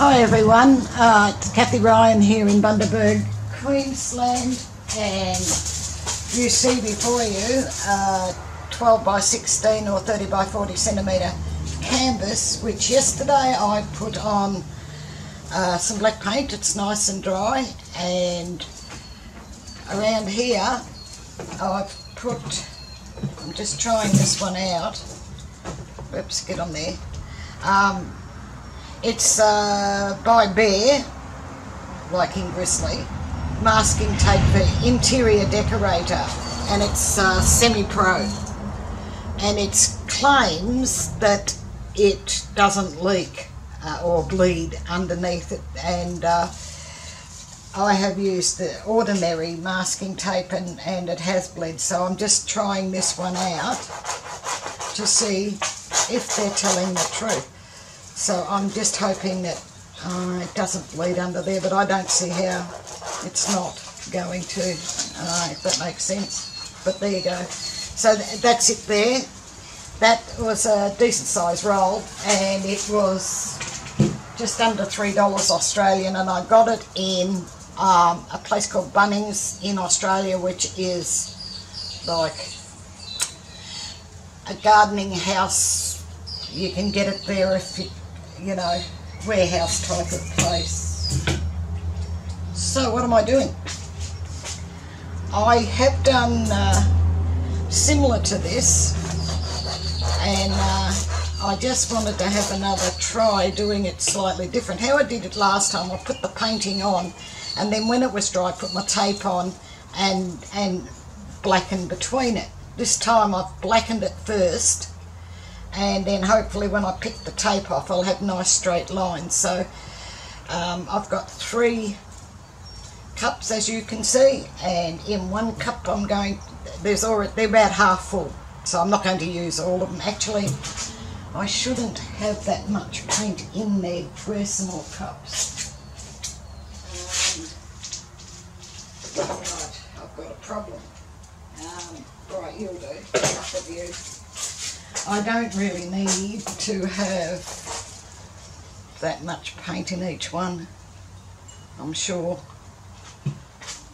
Hi everyone, it's Kathie Ryan here in Bundaberg, Queensland, and you see before you 12 by 16 or 30 by 40 centimetre canvas, which yesterday I put on some black paint. It's nice and dry, and around here I've put, I'm just trying this one out, oops, get on there. It's by Bear, like in Grizzly, masking tape for interior decorator, and it's semi-pro, and it claims that it doesn't leak or bleed underneath it, and I have used the ordinary masking tape and it has bled, so I'm just trying this one out to see if they're telling the truth. So I'm just hoping that it doesn't bleed under there, but I don't see how it's not going to, if that makes sense. But there you go. So that's it there. That was a decent size roll, and it was just under $3 Australian, and I got it in a place called Bunnings in Australia, which is like a gardening house. You can get it there if you know, warehouse type of place. So what am I doing? I have done similar to this, and I just wanted to have another try doing it slightly different. How I did it last time, I put the painting on, and then when it was dry, I put my tape on and blackened between it. This time I've blackened it first, and then hopefully when I pick the tape off I'll have nice straight lines. So I've got 3 cups, as you can see, and in one cup I'm going, they're about half full, so I'm not going to use all of them. Actually, I shouldn't have that much paint in their personal cups. Right, I've got a problem. Right, you'll do, enough of you. I don't really need to have that much paint in each one, I'm sure.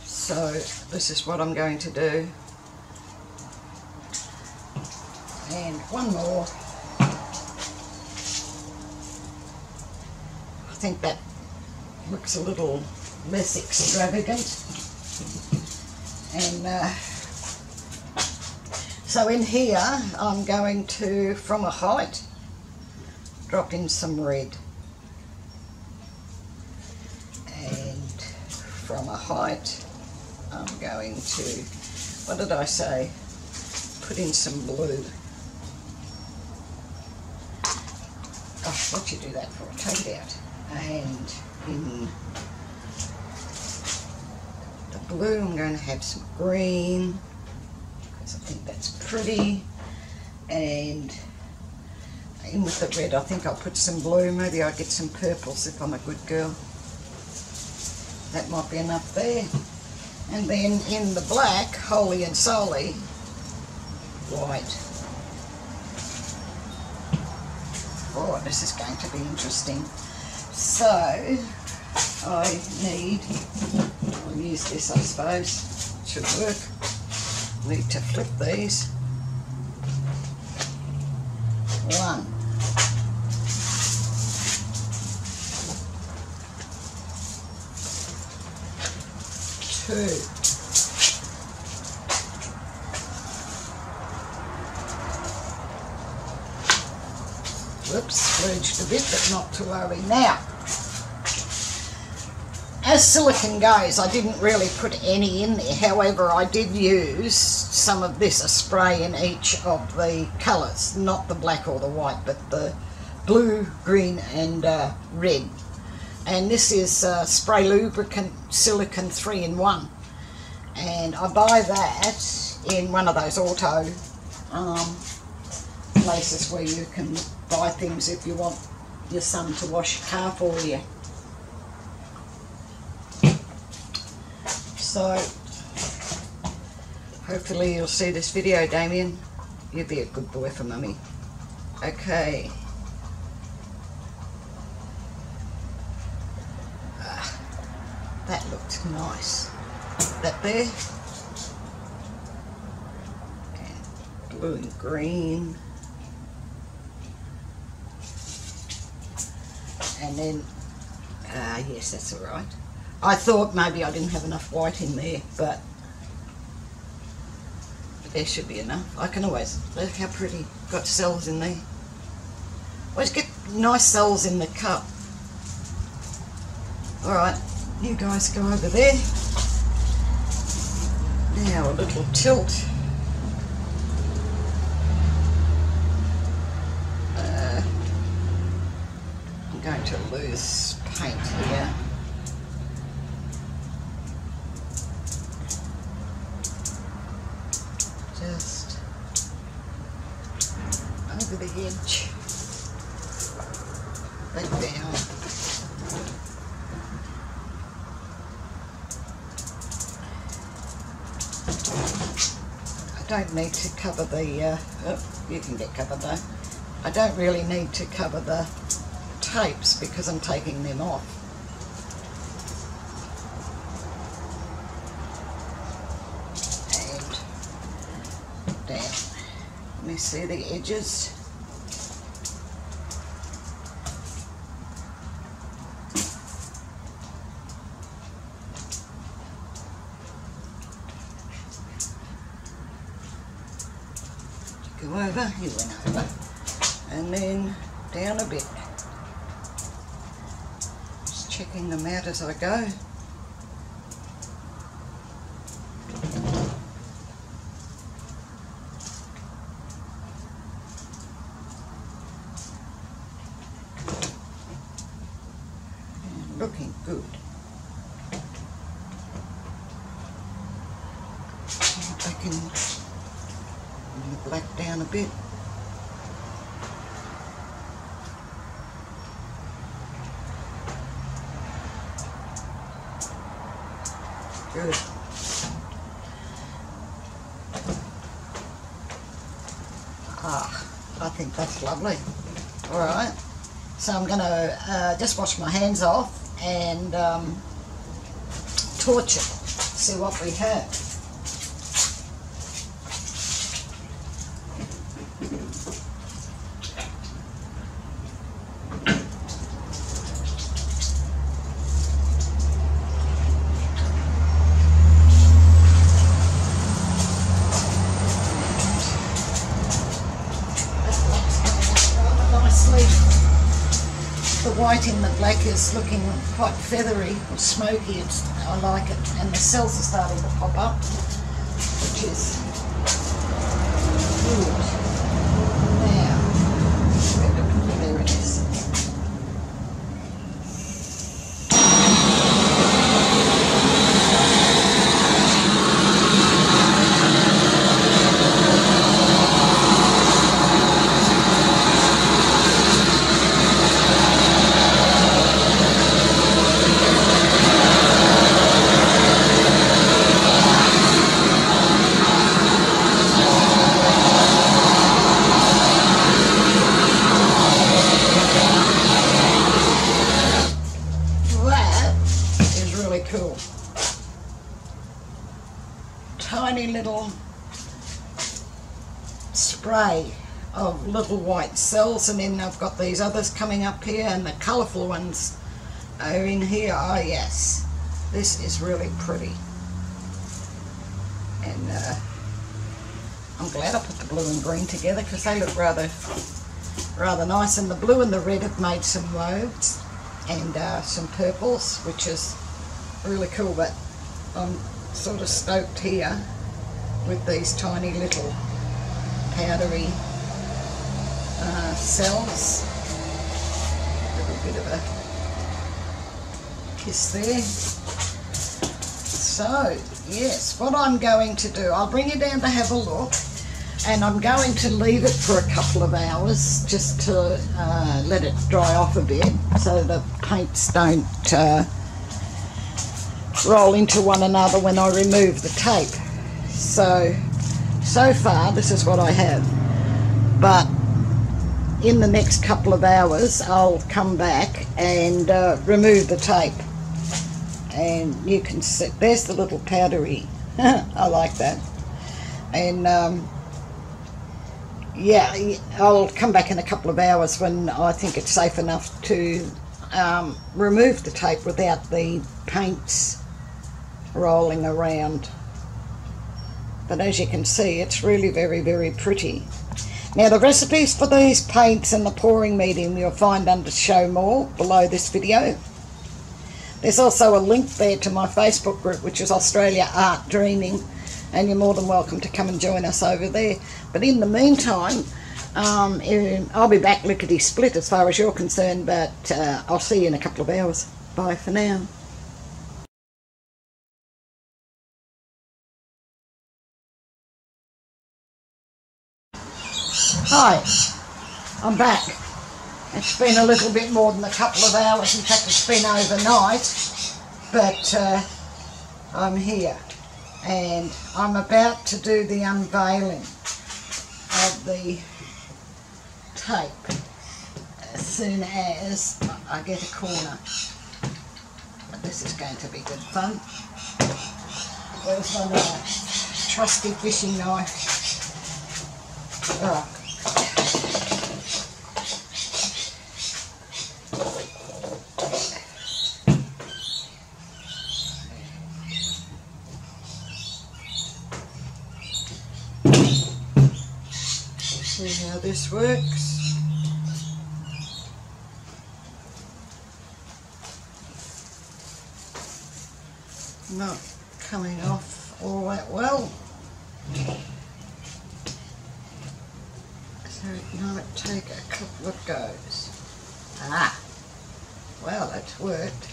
So this is what I'm going to do. And one more. I think that looks a little less extravagant. And so in here I'm going to, from a height, drop in some red, and from a height I'm going to, what did I say, put in some blue. Gosh, what'd you do that for? Take it out. And in the blue I'm going to have some green, I think that's pretty, and in with the red I think I'll put some blue. Maybe I'll get some purples if I'm a good girl. That might be enough there. And then in the black, wholly and solely, white. Oh, this is going to be interesting. So I need, I'll use this I suppose, it should work. Need to flip these. 1, 2, 'whoops, splurged a bit, but not to worry. Now, as silicone goes, I didn't really put any in there. However, I did use some of this, a spray in each of the colours, not the black or the white, but the blue, green and red. And this is spray lubricant silicone 3-in-1, and I buy that in one of those auto places where you can buy things if you want your son to wash your car for you. So hopefully you'll see this video, Damien. You'll be a good boy for Mummy. nice. That there. And blue and green. And then, yes, that's all right. I thought maybe I didn't have enough white in there, but there should be enough. I can always, look how pretty, got cells in there. Always get nice cells in the cup. Alright, you guys go over there. Now a little tilt. I'm going to lose paint here. Just over the edge, back down. I don't need to cover the, oh, you can get covered though. I don't really need to cover the tapes because I'm taking them off. Down. Let me see the edges. Go over, he went over, and then down a bit. Just checking them out as I go. Looking good. I can bring the black down a bit. Good. I think that's lovely. All right. So I'm going to just wash my hands off and torch it, see what we have. The white in the black is looking quite feathery or smoky. I like it, and the cells are starting to pop up, which is good. Now, there it is. Cool. Tiny little spray of little white cells, and then I've got these others coming up here, and the colourful ones are in here. Oh yes, this is really pretty, and I'm glad I put the blue and green together because they look rather nice, and the blue and the red have made some woads and some purples, which is really cool. But I'm sort of stoked here with these tiny little powdery cells. A little bit of a kiss there. So yes, what I'm going to do, I'll bring you down to have a look, and I'm going to leave it for a couple of hours just to let it dry off a bit so the paints don't roll into one another when I remove the tape. So far this is what I have, but in the next couple of hours I'll come back and remove the tape and you can see there's the little powdery. I like that. And yeah, I'll come back in a couple of hours when I think it's safe enough to remove the tape without the paints rolling around. But as you can see, it's really very, very pretty. Now the recipes for these paints and the pouring medium you'll find under Show More below this video. There's also a link there to my Facebook group, which is Australia Art Dreaming, and you're more than welcome to come and join us over there. But in the meantime, I'll be back lickety split as far as you're concerned, but I'll see you in a couple of hours. Bye for now. Hi, I'm back. It's been a little bit more than a couple of hours. In fact, it's been overnight, but I'm here and I'm about to do the unveiling of the tape as soon as I get a corner. But this is going to be good fun. Where's my knife? Trusty fishing knife. Alright. See how this works. Not coming off all that well. So it might take a couple of goes. Ah, well, that's worked.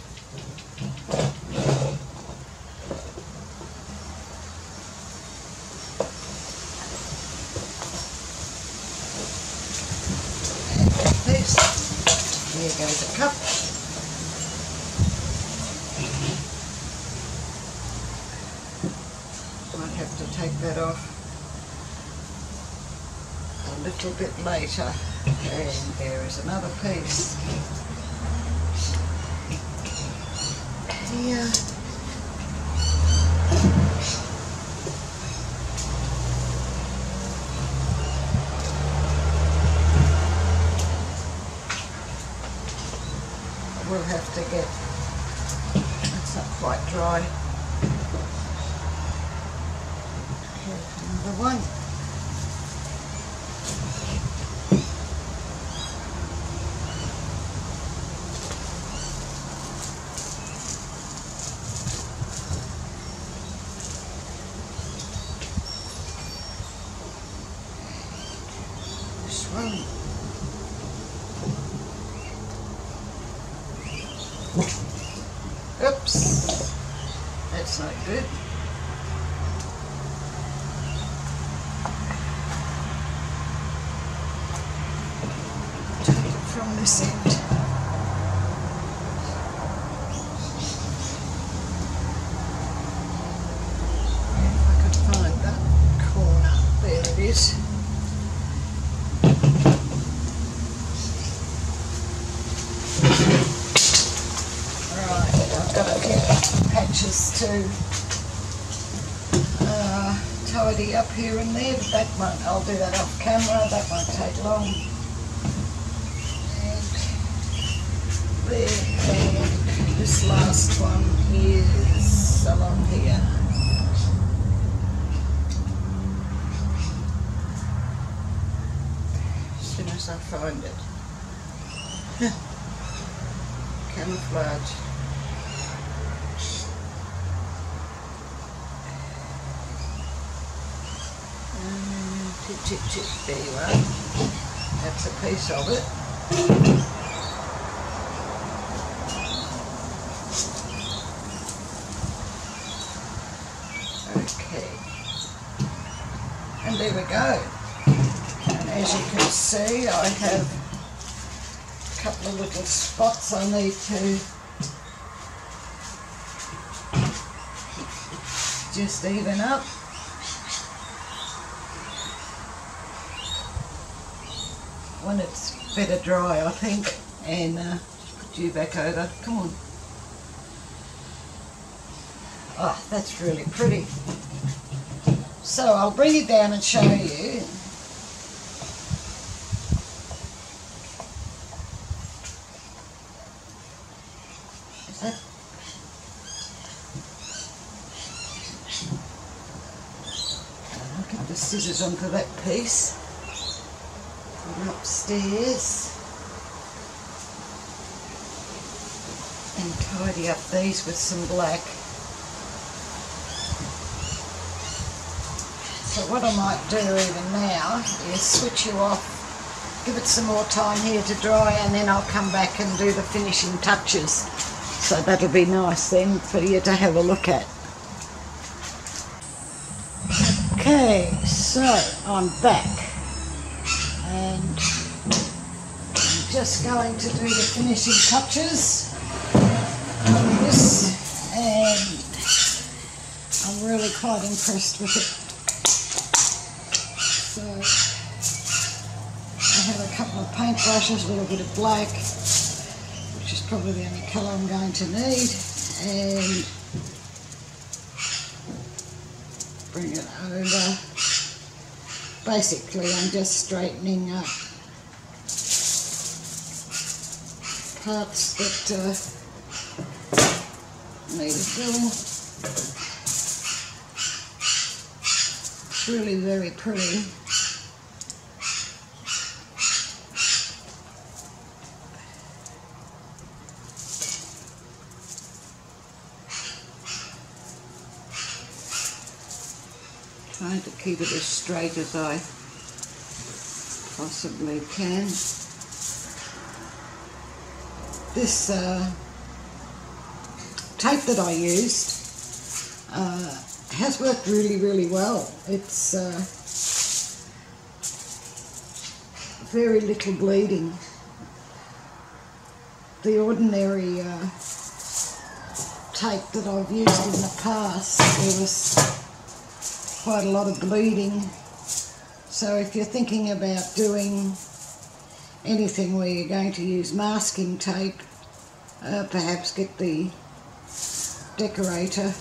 Here goes a cup. Might have to take that off a little bit later. And there is another piece. Here. We'll have to get, it's not quite dry. Here's another one. This one. Oops, that's not good. Take it from this end. If I could find that corner, there it is. Patches to tidy up here and there, but that won't, I'll do that off camera, that won't take long. And there, and this last one is along here. As soon as I find it. Camouflage. There you are. That's a piece of it. Okay. And there we go. And as you can see, I have a couple of little spots I need to just even up. When it's better dry, I think, and put you back over. Come on. Oh, that's really pretty. So I'll bring it down and show you. Is that? I'll get the scissors onto that piece. Put it upstairs. And tidy up these with some black. So what I might do even now is switch you off, give it some more time here to dry, and then I'll come back and do the finishing touches. So that'll be nice then for you to have a look at. Okay, so I'm back and I'm just going to do the finishing touches on this, and I'm really quite impressed with it. So I have a couple of paint brushes, a little bit of black, which is probably the only colour I'm going to need, and bring it over. Basically I'm just straightening up parts that need doing. It's really very pretty. Trying to keep it as straight as I possibly can. This tape that I used has worked really, really well. It's very little bleeding. The ordinary tape that I've used in the past, there was quite a lot of bleeding. So if you're thinking about doing anything where you're going to use masking tape, perhaps get the decorator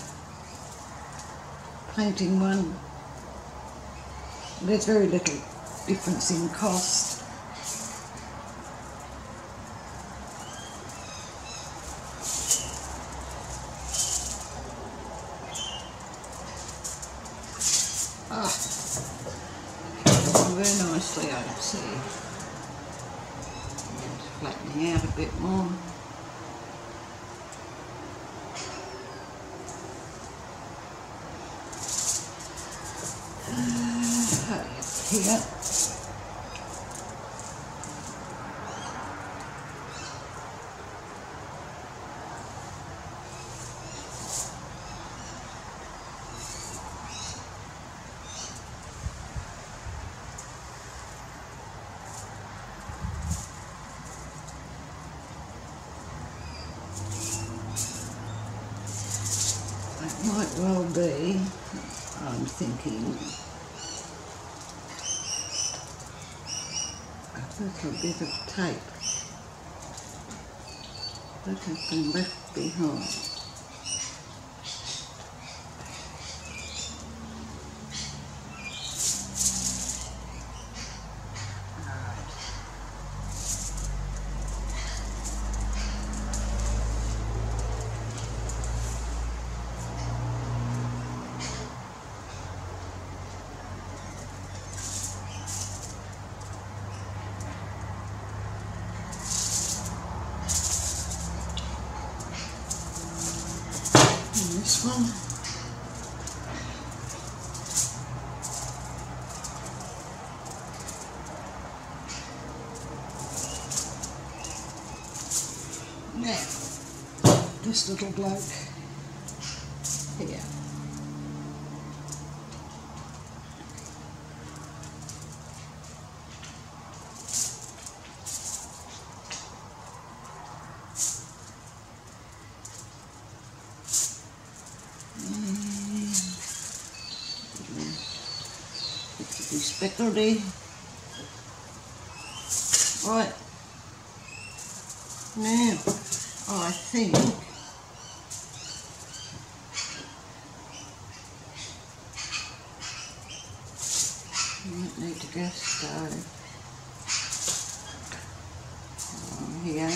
painting one. There's very little difference in cost. Very nicely, I can see. Just flattening out a bit more. Here. Might well be, I'm thinking, a little bit of tape that has been left behind. This one. Now, this little bloke here. Speckledy. Right. Now, I think Might need to go slow. Here.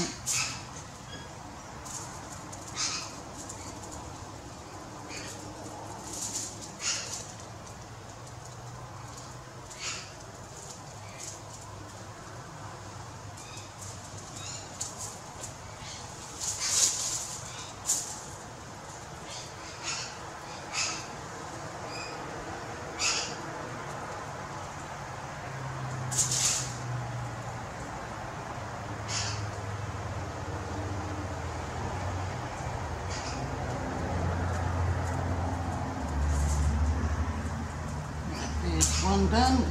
There's one done, and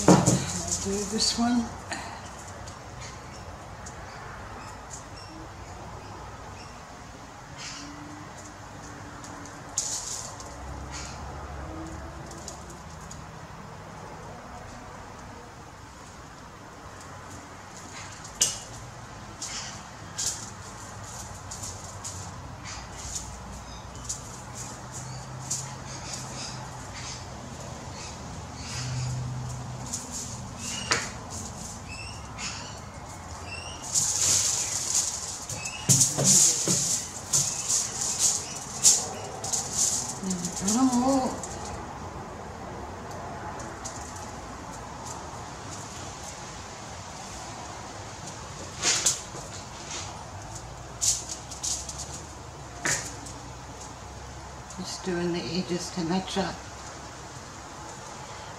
I'll do this one. Just doing the edges to match up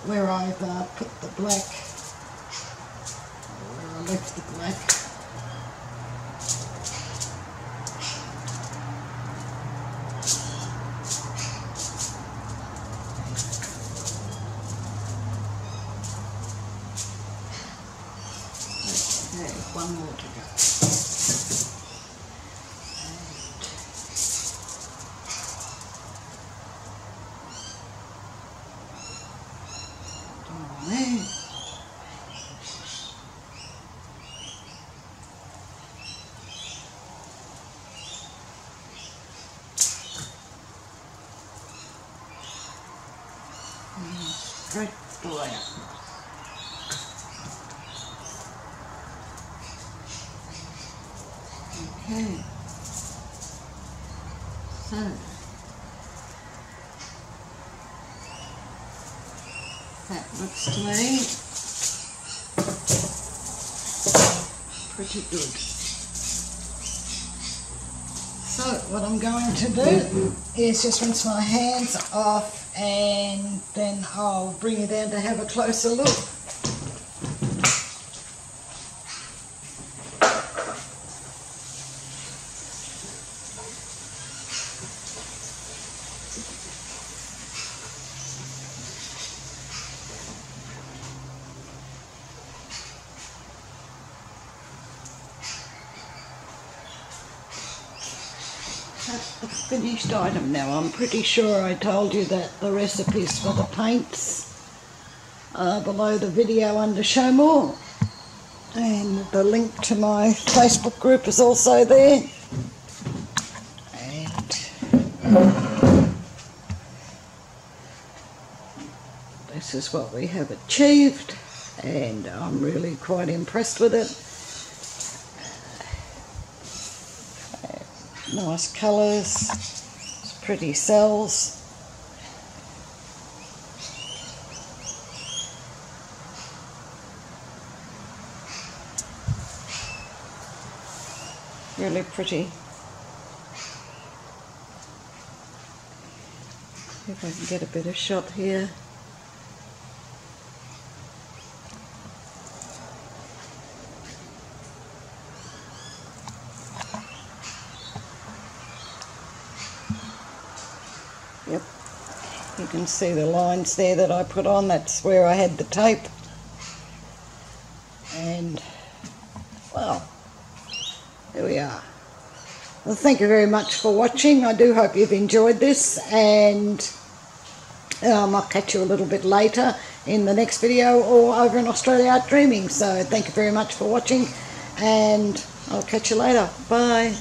where I've put the black, or where I left the black. Okay, one more to go. Straight the way up. Okay, so that looks to me pretty good. So what I'm going to do is just rinse my hands off, and then I'll bring you down to have a closer look. That's the finished item now. I'm pretty sure I told you that the recipes for the paints are below the video under Show More, and the link to my Facebook group is also there. And this is what we have achieved, and I'm really quite impressed with it. Nice colours, pretty cells. Really pretty. See if I can get a better shot here. Yep, you can see the lines there that I put on. That's where I had the tape. And, well, there we are. Well, thank you very much for watching. I do hope you've enjoyed this, and I'll catch you a little bit later in the next video or over in Australia Art Dreaming. So thank you very much for watching, and I'll catch you later. Bye.